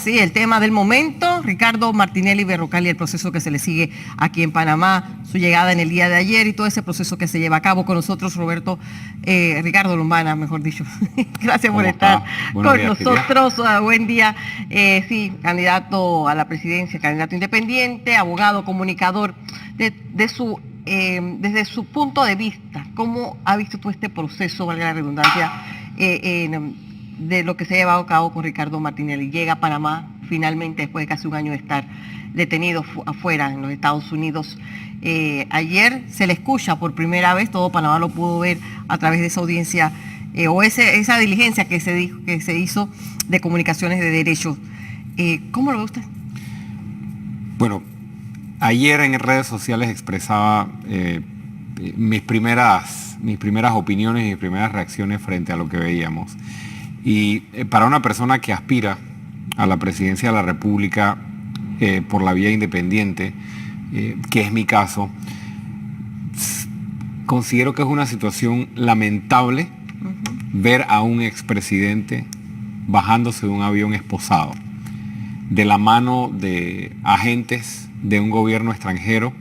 Sí, el tema del momento, Ricardo Martinelli Berrocal y el proceso que se le sigue aquí en Panamá, su llegada en el día de ayer y todo ese proceso que se lleva a cabo con nosotros, Ricardo Lombana, mejor dicho. Gracias por estar con nosotros. Buen día. Sí, candidato a la presidencia, candidato independiente, abogado, comunicador. Desde su punto de vista, ¿cómo ha visto tú este proceso, valga la redundancia, de lo que se ha llevado a cabo con Ricardo Martinelli? Llega a Panamá finalmente después de casi un año de estar detenido afuera en los Estados Unidos. Ayer se le escucha por primera vez, todo Panamá lo pudo ver a través de esa audiencia esa diligencia que se hizo de comunicaciones de derechos. ¿Cómo lo ve usted? Bueno, ayer en redes sociales expresaba mis primeras opiniones y mis primeras reacciones frente a lo que veíamos. Y para una persona que aspira a la presidencia de la República por la vía independiente, que es mi caso, considero que es una situación lamentable ver a un expresidente bajándose de un avión esposado, de la mano de agentes de un gobierno extranjero,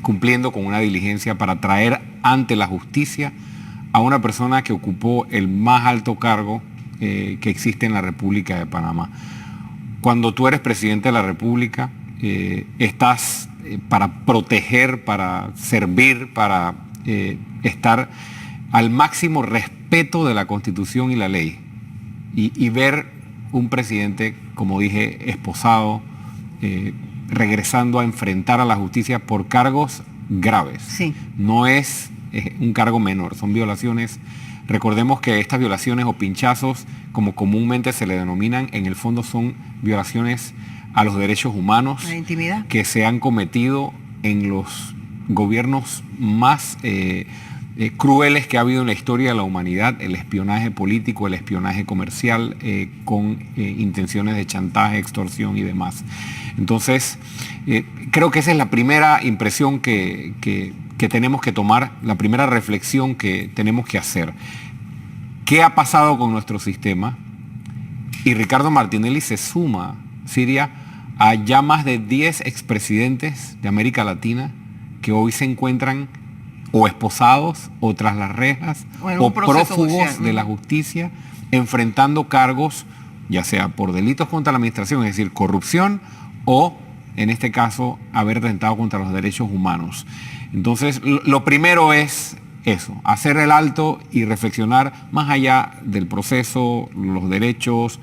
cumpliendo con una diligencia para traer ante la justicia a una persona que ocupó el más alto cargo que existe en la República de Panamá. Cuando tú eres presidente de la República, estás para proteger, para servir, para estar al máximo respeto de la Constitución y la ley. Y ver un presidente, como dije, esposado, regresando a enfrentar a la justicia por cargos graves. Sí. No es un cargo menor, son violaciones. Recordemos que estas violaciones o pinchazos, como comúnmente se le denominan, en el fondo son violaciones a los derechos humanos, la intimidad, que se han cometido en los gobiernos más crueles que ha habido en la historia de la humanidad, el espionaje político, el espionaje comercial, con intenciones de chantaje, extorsión y demás. Entonces, creo que esa es la primera impresión que tenemos que tomar, la primera reflexión que tenemos que hacer. ¿Qué ha pasado con nuestro sistema? Y Ricardo Martinelli se suma, Siria, a ya más de 10 expresidentes de América Latina que hoy se encuentran o esposados o tras las rejas o prófugos de la justicia, enfrentando cargos, ya sea por delitos contra la administración, es decir, corrupción, o en este caso haber atentado contra los derechos humanos. Entonces, lo primero es eso, hacer el alto y reflexionar más allá del proceso, los derechos,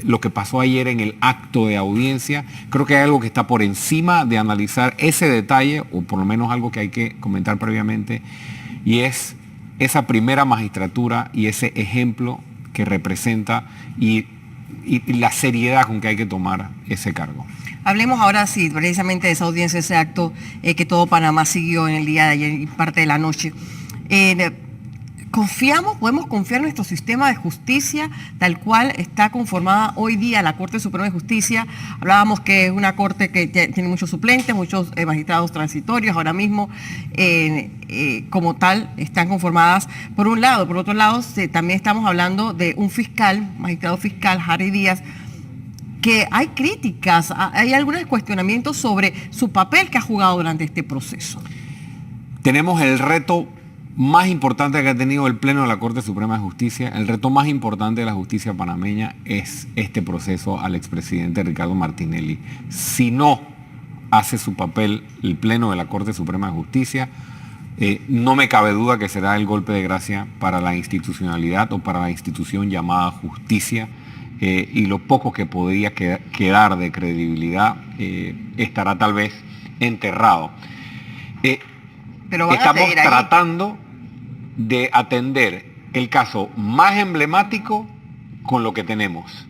lo que pasó ayer en el acto de audiencia. Creo que hay algo que está por encima de analizar ese detalle, o por lo menos algo que hay que comentar previamente, y es esa primera magistratura y ese ejemplo que representa y la seriedad con que hay que tomar ese cargo. Hablemos ahora sí, precisamente de esa audiencia, ese acto que todo Panamá siguió en el día de ayer y parte de la noche. ¿Podemos confiar en nuestro sistema de justicia tal cual está conformada hoy día la Corte Suprema de Justicia? Hablábamos que es una corte que tiene muchos suplentes, muchos magistrados transitorios. Ahora mismo, como tal, están conformadas por un lado. Por otro lado, también estamos hablando de un fiscal, magistrado fiscal, Harry Díaz, que hay críticas, hay algunos cuestionamientos sobre su papel que ha jugado durante este proceso. Tenemos el reto más importante que ha tenido el Pleno de la Corte Suprema de Justicia. El reto más importante de la justicia panameña es este proceso al expresidente Ricardo Martinelli. Si no hace su papel el Pleno de la Corte Suprema de Justicia, no me cabe duda que será el golpe de gracia para la institucionalidad o para la institución llamada justicia. Y lo poco que podría quedar de credibilidad estará tal vez enterrado. Pero estamos tratando de atender el caso más emblemático con lo que tenemos.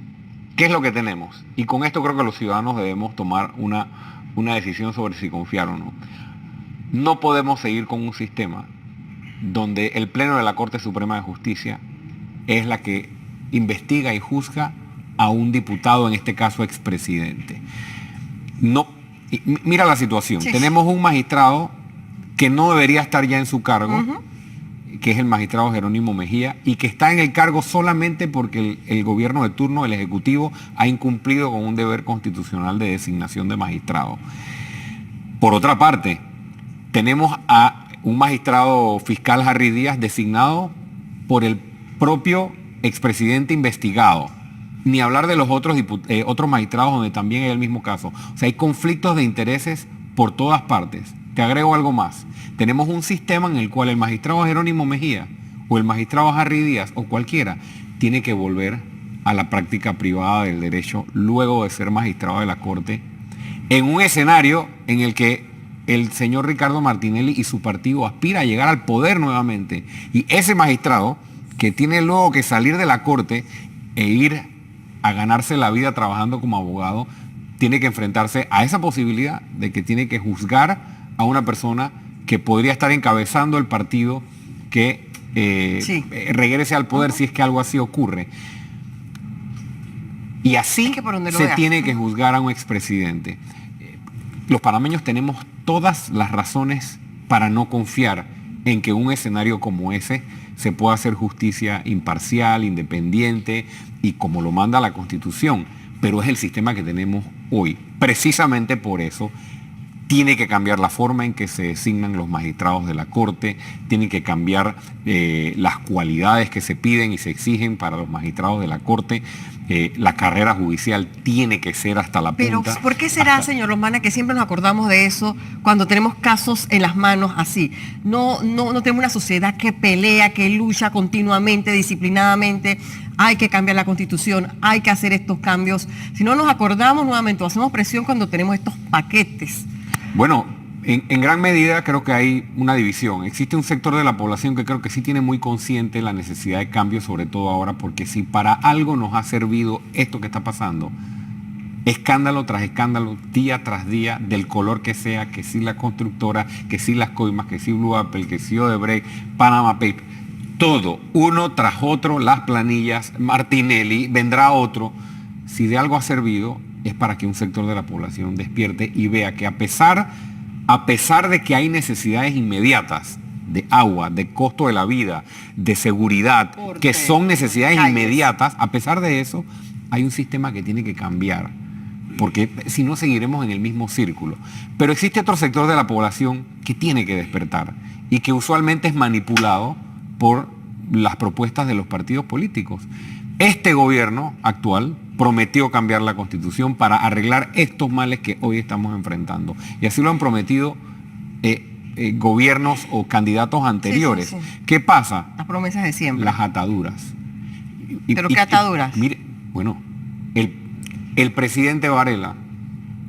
¿Qué es lo que tenemos? Y con esto creo que los ciudadanos debemos tomar una decisión sobre si confiar o no. No podemos seguir con un sistema donde el Pleno de la Corte Suprema de Justicia es la que investiga y juzga a un diputado, en este caso expresidente. No, mira la situación. Sí. Tenemos un magistrado que no debería estar ya en su cargo, que es el magistrado Jerónimo Mejía, y que está en el cargo solamente porque el gobierno de turno, el Ejecutivo, ha incumplido con un deber constitucional de designación de magistrado. Por otra parte, tenemos a un magistrado fiscal, Harry Díaz, designado por el propio expresidente investigado. Ni hablar de los otros magistrados donde también hay el mismo caso. O sea, hay conflictos de intereses por todas partes. Te agrego algo más. Tenemos un sistema en el cual el magistrado Jerónimo Mejía o el magistrado Harry Díaz o cualquiera tiene que volver a la práctica privada del derecho luego de ser magistrado de la Corte, en un escenario en el que el señor Ricardo Martinelli y su partido aspira a llegar al poder nuevamente. Y ese magistrado, que tiene luego que salir de la Corte e ir a ganarse la vida trabajando como abogado, tiene que enfrentarse a esa posibilidad de que tiene que juzgar a una persona que podría estar encabezando el partido que regrese al poder si es que algo así ocurre. Y así se tiene que juzgar a un expresidente. Los panameños tenemos todas las razones para no confiar en que un escenario como ese se pueda hacer justicia imparcial, independiente y como lo manda la Constitución. Pero es el sistema que tenemos hoy. Precisamente por eso tiene que cambiar la forma en que se designan los magistrados de la Corte, tiene que cambiar las cualidades que se piden y se exigen para los magistrados de la Corte. La carrera judicial tiene que ser hasta la punta. Pero ¿por qué será, señor Lombana, que siempre nos acordamos de eso cuando tenemos casos en las manos así? No tenemos una sociedad que pelea, que lucha continuamente, disciplinadamente. Hay que cambiar la Constitución, hay que hacer estos cambios. Si no nos acordamos nuevamente, hacemos presión cuando tenemos estos paquetes. Bueno, en gran medida creo que hay una división. Existe un sector de la población que creo que sí tiene muy consciente la necesidad de cambio, sobre todo ahora, porque si para algo nos ha servido esto que está pasando, escándalo tras escándalo, día tras día, del color que sea, que si la constructora, que si las coimas, que si Blue Apple, que si Odebrecht, Panama Papers, todo, uno tras otro, las planillas, Martinelli, vendrá otro. Si de algo ha servido, es para que un sector de la población despierte y vea que a pesar de que hay necesidades inmediatas de agua, de costo de la vida, de seguridad, que son necesidades inmediatas, a pesar de eso, hay un sistema que tiene que cambiar, porque si no seguiremos en el mismo círculo. Pero existe otro sector de la población que tiene que despertar y que usualmente es manipulado por las propuestas de los partidos políticos. Este gobierno actual prometió cambiar la Constitución para arreglar estos males que hoy estamos enfrentando. Y así lo han prometido gobiernos o candidatos anteriores. Sí. ¿Qué pasa? Las promesas de siempre. Las ataduras. ¿Pero qué ataduras? Mire, bueno, el presidente Varela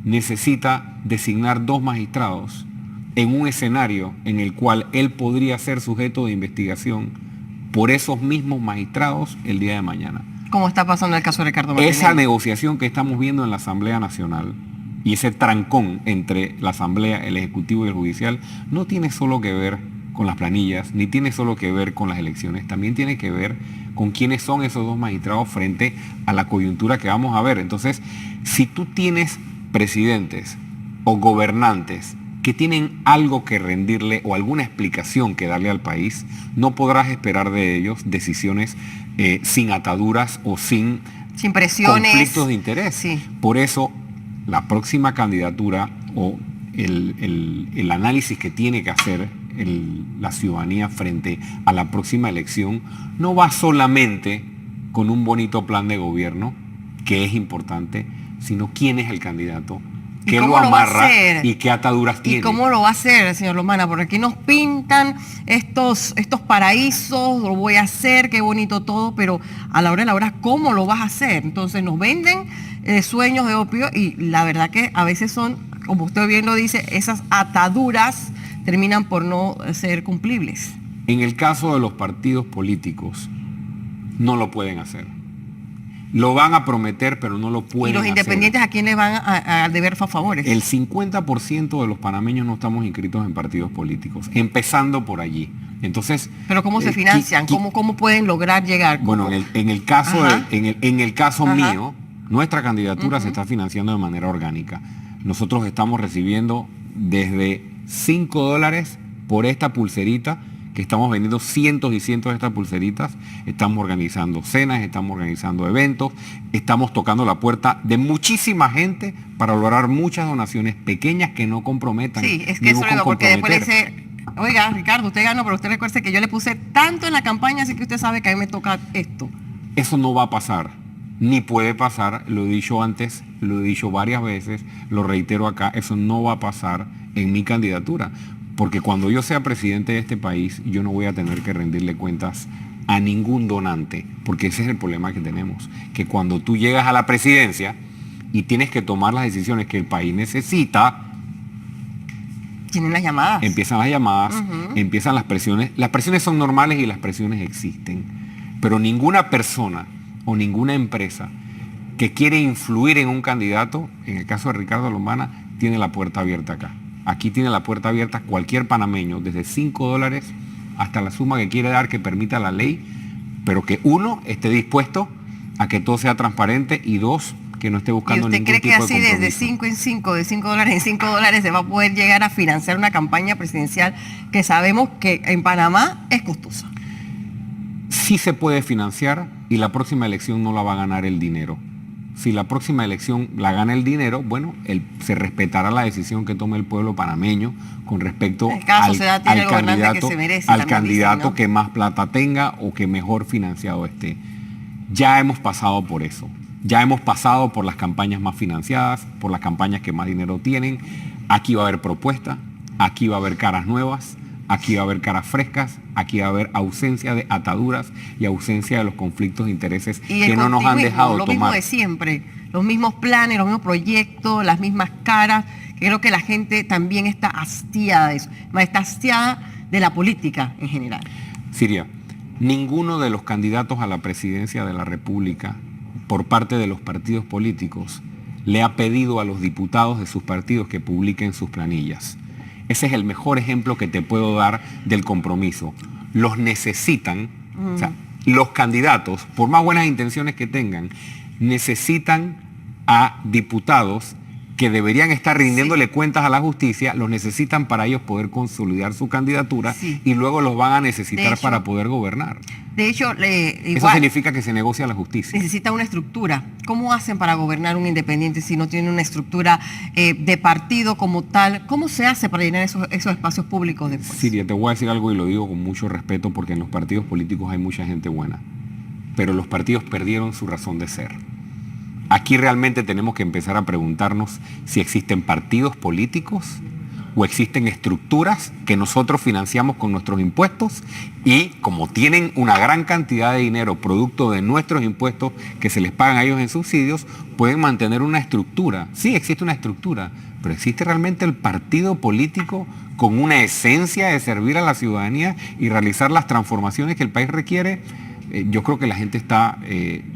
necesita designar 2 magistrados en un escenario en el cual él podría ser sujeto de investigación por esos mismos magistrados el día de mañana. ¿Cómo está pasando el caso de Ricardo Martinelli? Esa negociación que estamos viendo en la Asamblea Nacional y ese trancón entre la Asamblea, el Ejecutivo y el Judicial no tiene solo que ver con las planillas, ni tiene solo que ver con las elecciones, también tiene que ver con quiénes son esos 2 magistrados frente a la coyuntura que vamos a ver. Entonces, si tú tienes presidentes o gobernantes que tienen algo que rendirle o alguna explicación que darle al país, no podrás esperar de ellos decisiones sin ataduras o sin presiones, conflictos de interés. Sí. Por eso, la próxima candidatura o el análisis que tiene que hacer la ciudadanía frente a la próxima elección no va solamente con un bonito plan de gobierno, que es importante, sino quién es el candidato, qué lo amarra y qué ataduras tiene. ¿Y cómo lo va a hacer, señor Lombana? Porque aquí nos pintan estos paraísos, lo voy a hacer, qué bonito todo, pero a la hora de la hora, ¿cómo lo vas a hacer? Entonces nos venden sueños de opio y la verdad que a veces son, como usted bien lo dice, esas ataduras terminan por no ser cumplibles. En el caso de los partidos políticos, no lo pueden hacer. Lo van a prometer, pero no lo pueden hacer. ¿Y los independientes a quién le van a deber favores? El 50% de los panameños no estamos inscritos en partidos políticos, empezando por allí. Entonces, ¿pero cómo se financian? ¿Cómo pueden lograr llegar? Bueno, en el caso mío, nuestra candidatura se está financiando de manera orgánica. Nosotros estamos recibiendo desde $5 por esta pulserita que estamos vendiendo cientos y cientos de estas pulseritas, estamos organizando cenas, estamos organizando eventos, estamos tocando la puerta de muchísima gente para lograr muchas donaciones pequeñas que no comprometan. Sí, es que eso es porque después le dice, oiga, Ricardo, usted ganó, pero usted recuerde que yo le puse tanto en la campaña, así que usted sabe que a mí me toca esto. Eso no va a pasar, ni puede pasar, lo he dicho antes, lo he dicho varias veces, lo reitero acá, eso no va a pasar en mi candidatura. Porque cuando yo sea presidente de este país, yo no voy a tener que rendirle cuentas a ningún donante, porque ese es el problema que tenemos, que cuando tú llegas a la presidencia y tienes que tomar las decisiones que el país necesita, tienen las llamadas. Empiezan las llamadas, empiezan las presiones. Las presiones son normales y las presiones existen, pero ninguna persona o ninguna empresa que quiere influir en un candidato, en el caso de Ricardo Lombana, tiene la puerta abierta acá. Aquí tiene la puerta abierta cualquier panameño, desde $5 hasta la suma que quiere dar que permita la ley, pero que uno esté dispuesto a que todo sea transparente y dos, que no esté buscando ningún tipo de compromiso. ¿Y usted cree que así desde 5 en 5, de $5 en $5 se va a poder llegar a financiar una campaña presidencial que sabemos que en Panamá es costosa? Sí se puede financiar y la próxima elección no la va a ganar el dinero. Si la próxima elección la gana el dinero, bueno, se respetará la decisión que tome el pueblo panameño con respecto al candidato que más plata tenga o que mejor financiado esté. Ya hemos pasado por eso. Ya hemos pasado por las campañas más financiadas, por las campañas que más dinero tienen. Aquí va a haber propuesta, aquí va a haber caras nuevas, aquí va a haber caras frescas, aquí va a haber ausencia de ataduras y ausencia de los conflictos de intereses que no nos han dejado tomar. Lo mismo de siempre, los mismos planes, los mismos proyectos, las mismas caras. Creo que la gente también está hastiada de eso, está hastiada de la política en general. Siria, ninguno de los candidatos a la presidencia de la República por parte de los partidos políticos le ha pedido a los diputados de sus partidos que publiquen sus planillas. Ese es el mejor ejemplo que te puedo dar del compromiso. Los necesitan, o sea, los candidatos, por más buenas intenciones que tengan, necesitan a diputados que deberían estar rindiéndole cuentas a la justicia, los necesitan para ellos poder consolidar su candidatura y luego los van a necesitar para poder gobernar. De hecho, eso significa que se negocia la justicia. Necesita una estructura. ¿Cómo hacen para gobernar un independiente si no tiene una estructura de partido como tal? ¿Cómo se hace para llenar esos espacios públicos después? Siria, te voy a decir algo y lo digo con mucho respeto porque en los partidos políticos hay mucha gente buena, pero los partidos perdieron su razón de ser. Aquí realmente tenemos que empezar a preguntarnos si existen partidos políticos o existen estructuras que nosotros financiamos con nuestros impuestos y como tienen una gran cantidad de dinero producto de nuestros impuestos que se les pagan a ellos en subsidios, pueden mantener una estructura. Sí, existe una estructura, pero ¿existe realmente el partido político con una esencia de servir a la ciudadanía y realizar las transformaciones que el país requiere? Yo creo que la gente está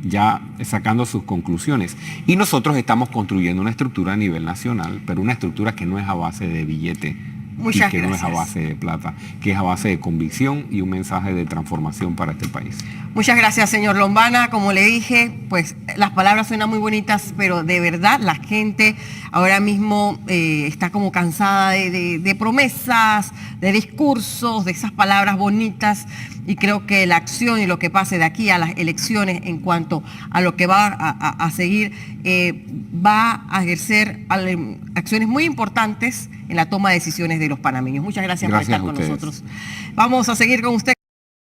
ya sacando sus conclusiones y nosotros estamos construyendo una estructura a nivel nacional, pero una estructura que no es a base de billete y que no es a base de plata, que es a base de convicción y un mensaje de transformación para este país. Muchas gracias, señor Lombana. Como le dije, pues las palabras suenan muy bonitas, pero de verdad la gente ahora mismo está como cansada de promesas, de discursos, de esas palabras bonitas. Y creo que la acción y lo que pase de aquí a las elecciones en cuanto a lo que va a seguir va a ejercer acciones muy importantes en la toma de decisiones de los panameños. Muchas gracias por estar con nosotros. Vamos a seguir con usted.